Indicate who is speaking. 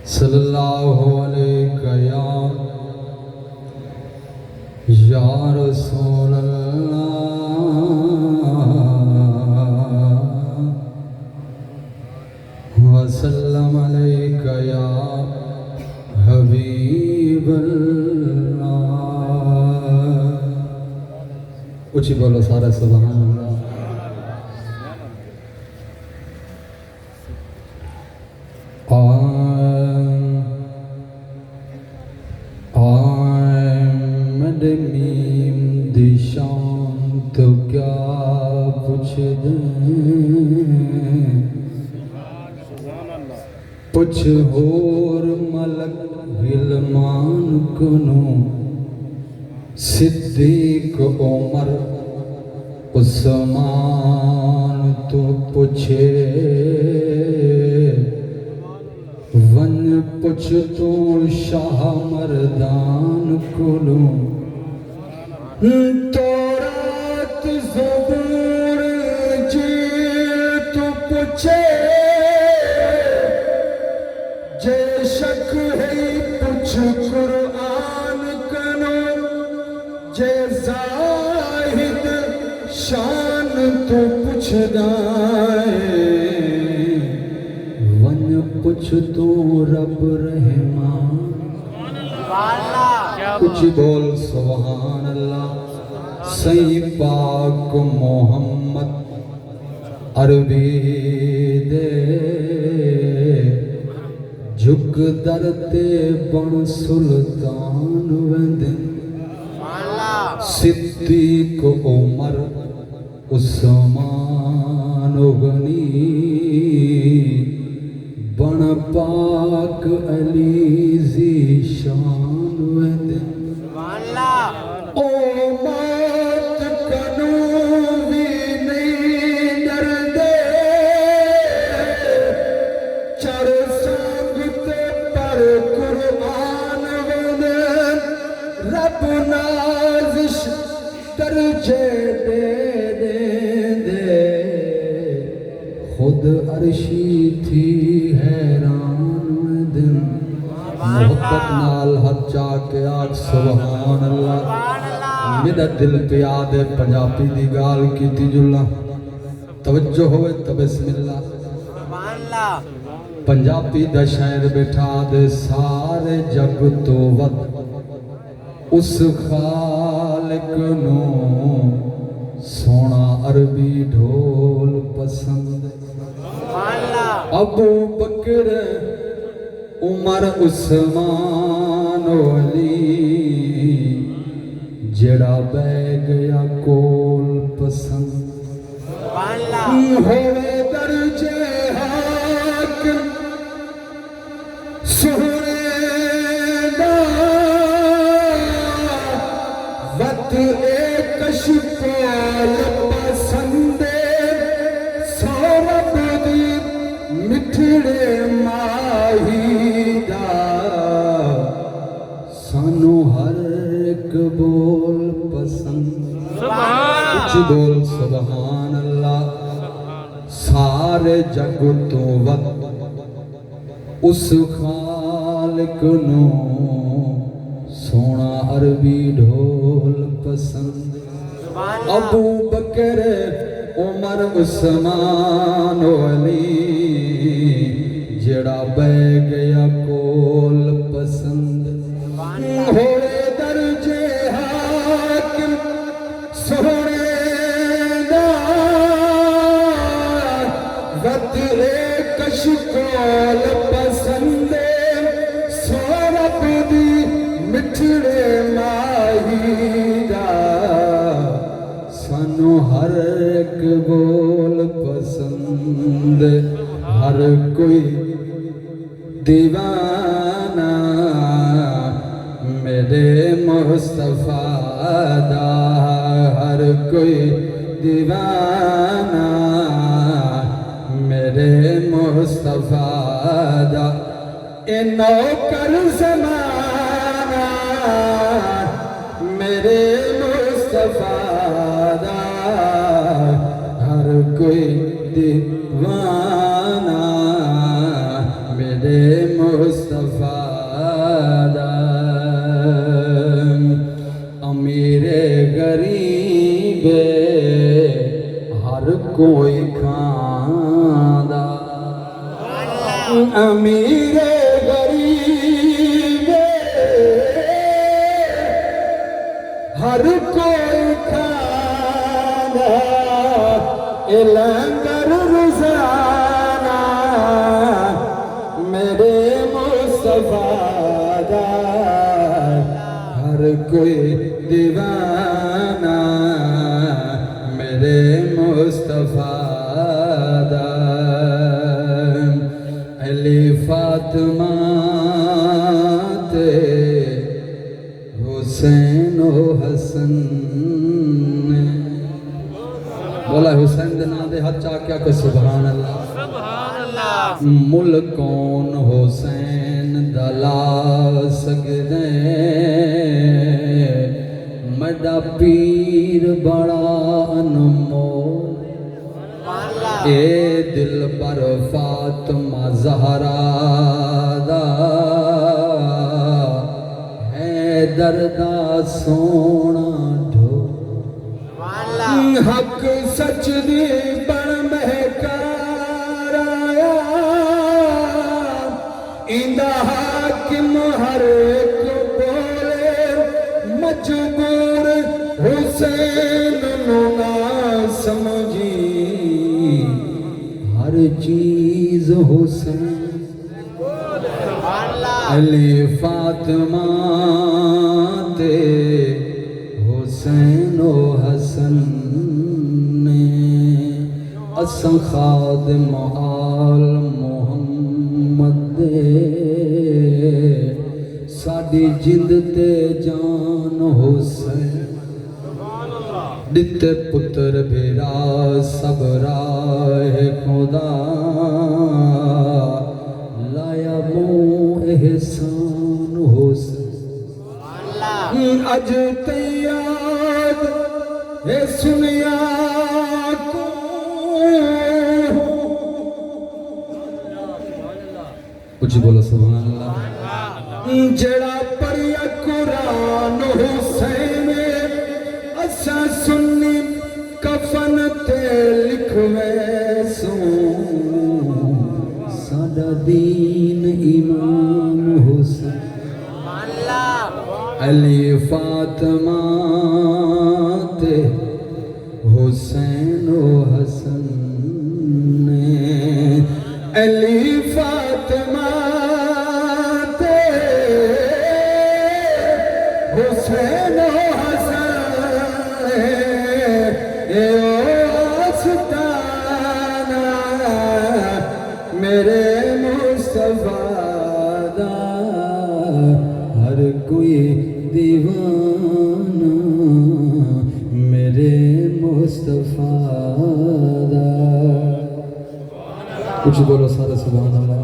Speaker 1: صلی اللہ علیہ یا رسول اللہ وسلم علیہ یا حبیب اللہ۔ اچھی بولو سارے سبحان اللہ۔ میم دی شان تو کیا پوچھ دیں، پوچھ ہور ملک غلمان کنوں، صدیق عمر عثمان تو پوچھے، ون پوچھ تو شاہ مردان کلوں، تورات زبور انجیل تو پوچھے، جے شک ہے پوچھ قرآن کنوں، جے زاہد شان تو پوچھ دائے، ون پوچھ تو رب رحمان۔ کچھ بول سبحان اللہ۔ سید پاک محمد عربی دے، جھک درتے بن سلطان ویندن، صدیق عمر عثمان غنی، بن پاک علی ذی شان ویندن۔ او موت کنوں بھی نہیں ڈردے، چر سانگتے پر قرآن ویندن، رب نازش درجے دے دے، خود عرشی تھی حیران ویندن۔ محبت نال ہر چاہ کے آج سبحان اللہ۔ میرا دل پہ آدھے پنجابی دی گال کی تی جلہ، توجہ ہوئے تو بسم اللہ۔ پنجابی دا شاعر بیٹھا دے، سارے جگ تو ود اس خالق نو، سونا عربی ڈھول پسند، ابو بکر عمر عثمان علی، جڑا بہ گیا کول پسند، ہوئے درجے حاکم سہرے دا، وقت ایک شکول پسندے، سورب دی مٹھڑے ماہی دا، سانو ہر ایک بول پسند۔ کچھ بول سبحان اللہ۔ سارے جگ تو وقت اس خالق نو، سونا عربی ڈھول پسند، ابو بکر عمر عثمان علی، جڑا بہ گیا کول پسند، ہوئے درجے حاکم سہرے دا، وقت ایک شکول پسندے، سورب دی مٹھڑے ماہی دا، سانو ہر ایک بول پسند، ہر کوئی دیوانہ میرے مصطفیٰ دا، ہر کوئی دیوانہ میرے مصطفیٰ دا، اے نوکر زمانہ میرے مصطفیٰ دا، ہر کوئی دیوانہ میرے مصطفیٰ مصطفیٰ دا امیر غریب ہر کوئی کھاندا امیر غریب ہر کوئی کھاندا اے لنگر روزانہ میرے مصطفیٰ دا ہر کوئی دیوانہ میرے مصطفیٰ دا علی فاطمہ تے حسین و حسن بولا حسین دے نام دے ہاتھ چاہ کیا کہ سبحان اللہ ملکون حسین دلا سکدے مڈا پیر بڑا انمول اے دل پر فاطمہ زہرا دا حیدر دا سونا ڈھو حق سچ دی بن مہکار آیا ایندہ حاکم ہر ایک بولے مجبور حسین نہ سمجھی ہر چیز حسین علی فاطمہ تے حسین و حسن نے اساں خادم آل محمد دے ساڈی جند تے جان حسین دتے پتر بھیرا سب راہ خدا لایا مو احسان حسین اج تیاد ہے سنیا کو کچھ بولو سبحان اللہ جڑا پڑھیا قرآن حسین اسا سنی کفن تے لکھوے سو سادہ دین امام حسین علی فاطمہ تے حسین و حسن نے علی فاطمہ تے حسین و حسن اے آستانہ میرے مصطفیٰ دا ہر کوئی دیوانہ میرے مصطفیٰ دا کچھ بولو سارے سبحان اللہ